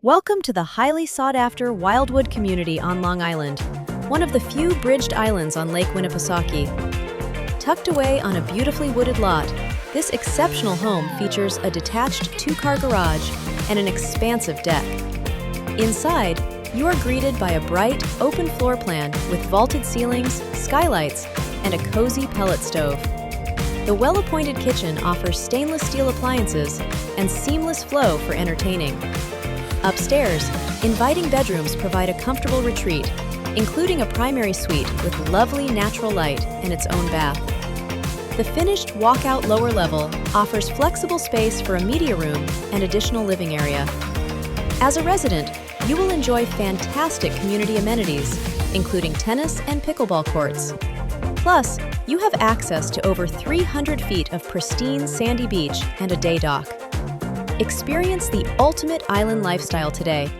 Welcome to the highly sought-after Wildwood community on Long Island, one of the few bridged islands on Lake Winnipesaukee. Tucked away on a beautifully wooded lot, this exceptional home features a detached two-car garage and an expansive deck. Inside, you are greeted by a bright, open floor plan with vaulted ceilings, skylights, and a cozy pellet stove. The well-appointed kitchen offers stainless steel appliances and seamless flow for entertaining. Upstairs, inviting bedrooms provide a comfortable retreat, including a primary suite with lovely natural light and its own bath. The finished walkout lower level offers flexible space for a media room and additional living area. As a resident, you will enjoy fantastic community amenities, including tennis and pickleball courts. Plus, you have access to over 300 feet of pristine sandy beach and a day dock. Experience the ultimate island lifestyle today